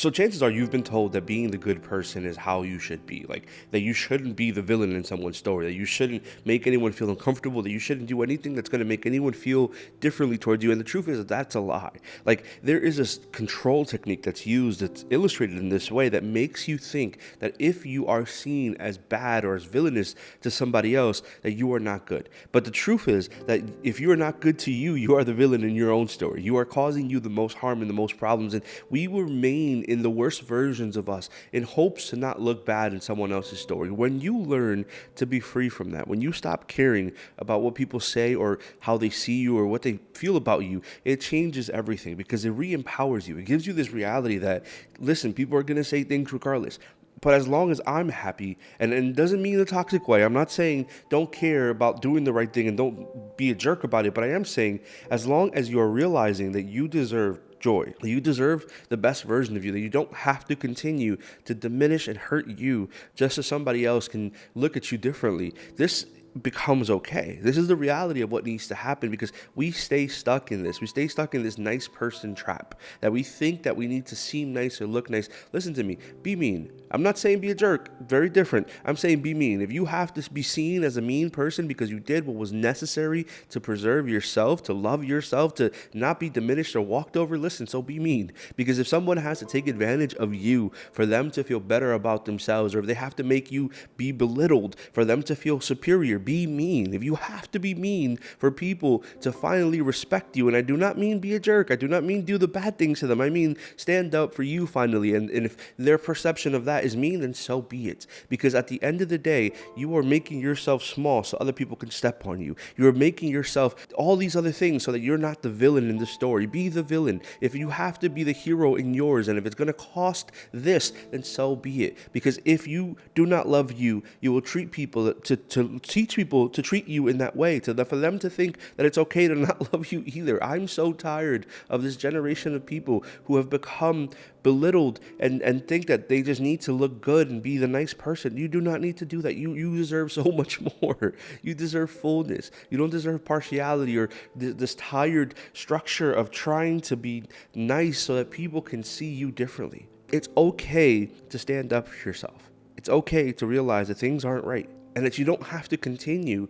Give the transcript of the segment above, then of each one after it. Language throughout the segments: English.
So chances are you've been told that being the good person is how you should be. Like that you shouldn't be the villain in someone's story, that you shouldn't make anyone feel uncomfortable, that you shouldn't do anything that's going to make anyone feel differently towards you. And the truth is that that's a lie. Like there is this control technique that's used, that's illustrated in this way, that makes you think that if you are seen as bad or as villainous to somebody else, that you are not good. But the truth is that if you are not good to you, you are the villain in your own story. You are causing you the most harm and the most problems. And we remain in the worst versions of us in hopes to not look bad in someone else's story. When you learn to be free from that, when you stop caring about what people say or how they see you or what they feel about you, it changes everything because it re-empowers you. It gives you this reality that, listen, people are going to say things regardless. But as long as I'm happy, and it doesn't mean a toxic way, I'm not saying don't care about doing the right thing and don't be a jerk about it, but I am saying as long as you're realizing that you deserve joy, that you deserve the best version of you, that you don't have to continue to diminish and hurt you just so somebody else can look at you differently. This becomes okay. This is the reality of what needs to happen because we stay stuck in this. We stay stuck in this nice person trap that we think that we need to seem nice or look nice. Listen to me. Be mean. I'm not saying be a jerk. Very different. I'm saying be mean. If you have to be seen as a mean person because you did what was necessary to preserve yourself, to love yourself, to not be diminished or walked over, listen, so be mean. Because if someone has to take advantage of you for them to feel better about themselves, or if they have to make you be belittled for them to feel superior, be mean. If you have to be mean for people to finally respect you, and I do not mean be a jerk, I do not mean do the bad things to them, I mean stand up for you finally, and if their perception of that is mean, then so be it. Because at the end of the day, you are making yourself small so other people can step on you. You are making yourself all these other things so that you're not the villain in the story. Be the villain. If you have to be the hero in yours, and if it's going to cost this, then so be it. Because if you do not love you, you will treat people to teach people to treat you in that way, for them to think that it's okay to not love you either. I'm so tired of this generation of people who have become belittled and think that they just need to look good and be the nice person. You do not need to do that. You deserve so much more. You deserve fullness. You don't deserve partiality or this tired structure of trying to be nice so that people can see you differently. It's okay to stand up for yourself. It's okay to realize that things aren't right and that you don't have to continue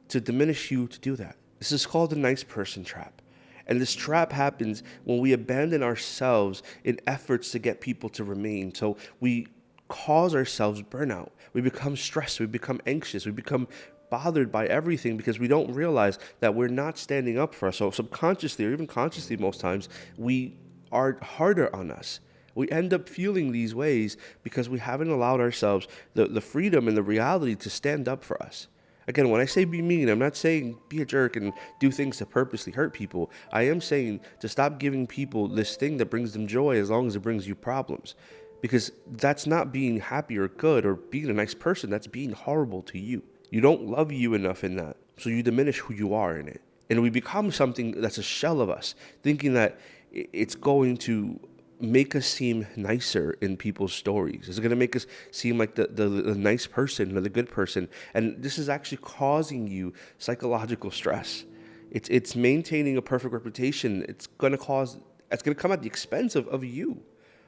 to diminish you to do that. This is called the nice person trap. And this trap happens when we abandon ourselves in efforts to get people to remain. So we cause ourselves burnout. We become stressed. We become anxious. We become bothered by everything because we don't realize that we're not standing up for us. So subconsciously or even consciously most times, we are harder on us. We end up feeling these ways because we haven't allowed ourselves the freedom and the reality to stand up for us. Again, when I say be mean, I'm not saying be a jerk and do things to purposely hurt people. I am saying to stop giving people this thing that brings them joy as long as it brings you problems. Because that's not being happy or good or being a nice person. That's being horrible to you. You don't love you enough in that. So you diminish who you are in it. And we become something that's a shell of us, thinking that it's going to make us seem nicer in people's stories. It's going to make us seem like the nice person or the good person. And this is actually causing you psychological stress. It's maintaining a perfect reputation. It's going to come at the expense of you,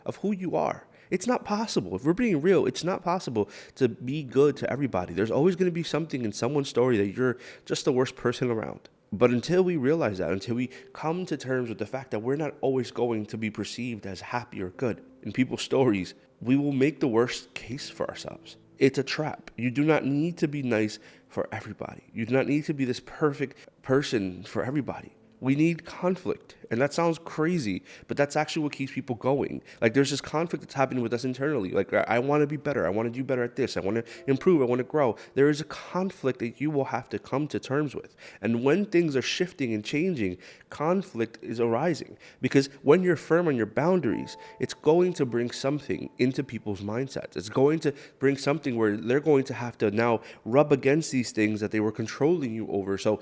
of who you are. It's not possible. If we're being real, it's not possible to be good to everybody. There's always going to be something in someone's story that you're just the worst person around. But until we realize that, until we come to terms with the fact that we're not always going to be perceived as happy or good in people's stories, we will make the worst case for ourselves. It's a trap. You do not need to be nice for everybody. You do not need to be this perfect person for everybody. We need conflict. And that sounds crazy, but that's actually what keeps people going. Like there's this conflict that's happening with us internally. Like I want to be better. I want to do better at this. I want to improve. I want to grow. There is a conflict that you will have to come to terms with. And when things are shifting and changing, conflict is arising. Because when you're firm on your boundaries, it's going to bring something into people's mindsets. It's going to bring something where they're going to have to now rub against these things that they were controlling you over. So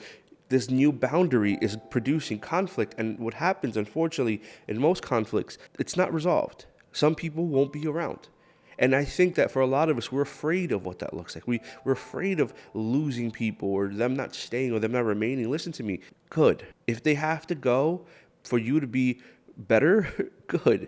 this new boundary is producing conflict. And what happens, unfortunately, in most conflicts, it's not resolved. Some people won't be around. And I think that for a lot of us, we're afraid of what that looks like. We're afraid of losing people or them not staying or them not remaining. Listen to me. Good. If they have to go for you to be better, good.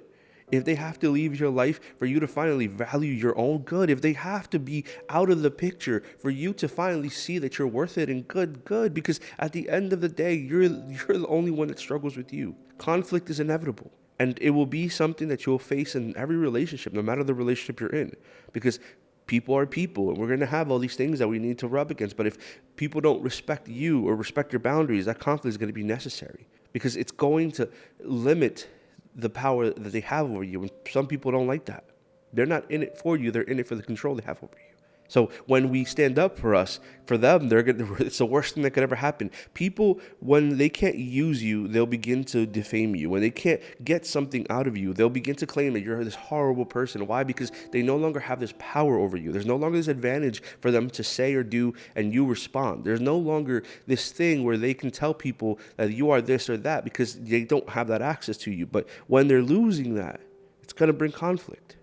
if they have to leave your life for you to finally value your own good, if they have to be out of the picture for you to finally see that you're worth it and good, because at the end of the day, you're the only one that struggles with you. Conflict is inevitable. And it will be something that you'll face in every relationship, no matter the relationship you're in. Because people are people, and we're going to have all these things that we need to rub against. But if people don't respect you or respect your boundaries, that conflict is going to be necessary. Because it's going to limit the power that they have over you. And some people don't like that. They're not in it for you. They're in it for the control they have over you. So when we stand up for them, it's the worst thing that could ever happen. People, when they can't use you, they'll begin to defame you. When they can't get something out of you, they'll begin to claim that you're this horrible person. Why? Because they no longer have this power over you. There's no longer this advantage for them to say or do, and you respond. There's no longer this thing where they can tell people that you are this or that, because they don't have that access to you. But when they're losing that, it's going to bring conflict.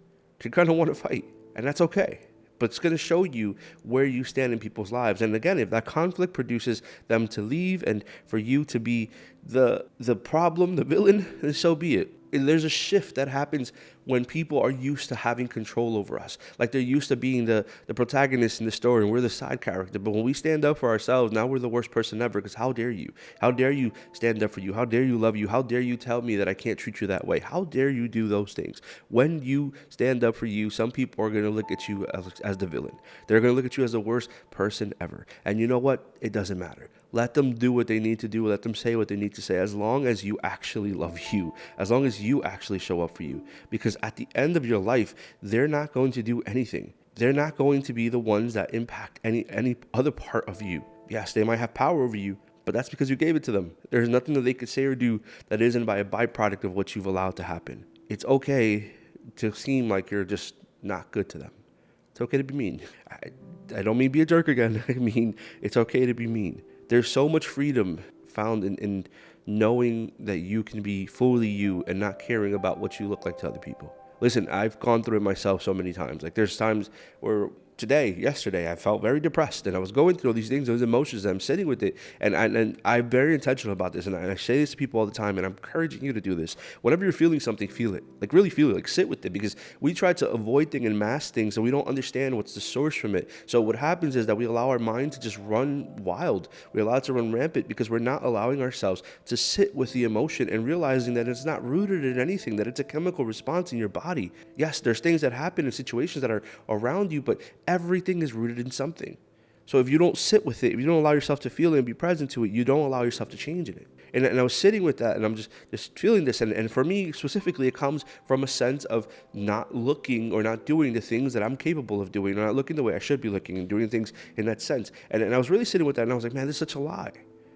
You're going to want to fight, and that's okay. But it's going to show you where you stand in people's lives. And again, if that conflict produces them to leave and for you to be the problem, the villain, then so be it. And there's a shift that happens when people are used to having control over us. Like they're used to being the protagonist in the story, and we're the side character. But when we stand up for ourselves, now we're the worst person ever, because how dare you? How dare you stand up for you? How dare you love you? How dare you tell me that I can't treat you that way? How dare you do those things? When you stand up for you, some people are going to look at you as the villain. They're going to look at you as the worst person ever. And you know what? It doesn't matter. Let them do what they need to do. Let them say what they need to say, as long as you actually love you, as long as you actually show up for you. Because at the end of your life, they're not going to do anything. They're not going to be the ones that impact any other part of you. Yes, they might have power over you, but that's because you gave it to them. There's nothing that they could say or do that isn't by a byproduct of what you've allowed to happen. It's okay to seem like you're just not good to them. It's okay to be mean. I don't mean be a jerk again. I mean, it's okay to be mean. There's so much freedom found in knowing that you can be fully you and not caring about what you look like to other people. Listen, I've gone through it myself so many times. Like there's times where yesterday, I felt very depressed, and I was going through all these things, those emotions, and I'm sitting with it, and I'm very intentional about this, and I say this to people all the time, and I'm encouraging you to do this. Whenever you're feeling something, feel it. Like really feel it, like sit with it, because we try to avoid things and mask things, so we don't understand what's the source from it. So what happens is that we allow our mind to just run wild. We allow it to run rampant because we're not allowing ourselves to sit with the emotion and realizing that it's not rooted in anything, that it's a chemical response in your body. Yes, there's things that happen in situations that are around you, but everything is rooted in something. So if you don't sit with it, if you don't allow yourself to feel it and be present to it, you don't allow yourself to change in it. And I was sitting with that, and I'm just feeling this. And for me specifically, it comes from a sense of not looking or not doing the things that I'm capable of doing, or not looking the way I should be looking, and doing things in that sense. And I was really sitting with that, and I was like, man, this is such a lie.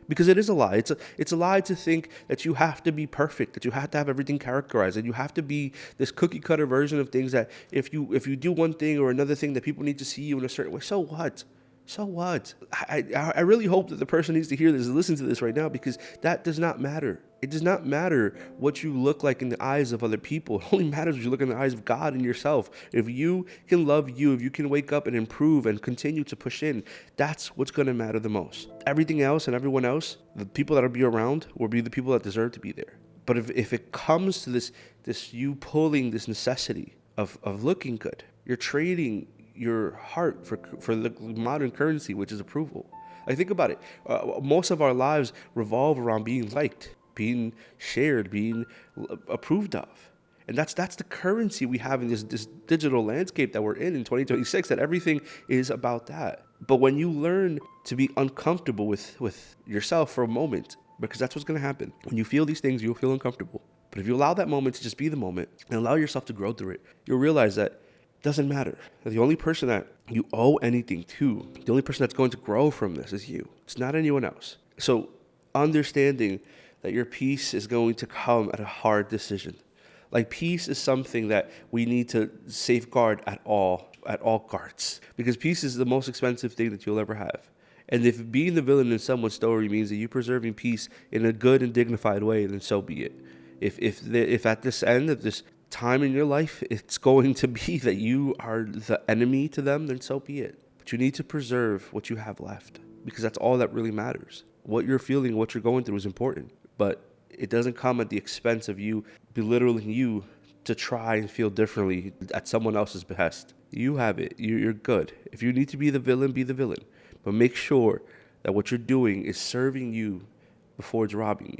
Because it is a lie. It's a lie to think that you have to be perfect, that you have to have everything characterized, that you have to be this cookie cutter version of things, that if you do one thing or another thing that people need to see you in a certain way, so what? So what? I really hope that the person needs to hear this and listen to this right now, because that does not matter. It does not matter what you look like in the eyes of other people. It only matters what you look in the eyes of God and yourself. If you can love you, if you can wake up and improve and continue to push in, that's what's going to matter the most. Everything else and everyone else, the people that will be around, will be the people that deserve to be there. But if it comes to this you pulling this necessity of looking good, you're trading your heart for the modern currency, which is approval. Like, think about it. Most of our lives revolve around being liked, being shared, being approved of. And that's the currency we have in this digital landscape that we're in 2026, that everything is about that. But when you learn to be uncomfortable with yourself for a moment, because that's what's going to happen. When you feel these things, you'll feel uncomfortable. But if you allow that moment to just be the moment and allow yourself to grow through it, you'll realize that it doesn't matter. The only person that you owe anything to, the only person that's going to grow from this is you. It's not anyone else. So understanding that your peace is going to come at a hard decision. Like, peace is something that we need to safeguard at all costs, because peace is the most expensive thing that you'll ever have. And if being the villain in someone's story means that you're preserving peace in a good and dignified way, then so be it. If at this end of this time in your life, it's going to be that you are the enemy to them, then so be it. But you need to preserve what you have left, because that's all that really matters. What you're feeling, what you're going through is important, but it doesn't come at the expense of you belittling you to try and feel differently at someone else's behest. You have it. You're good. If you need to be the villain, be the villain. But make sure that what you're doing is serving you before it's robbing you.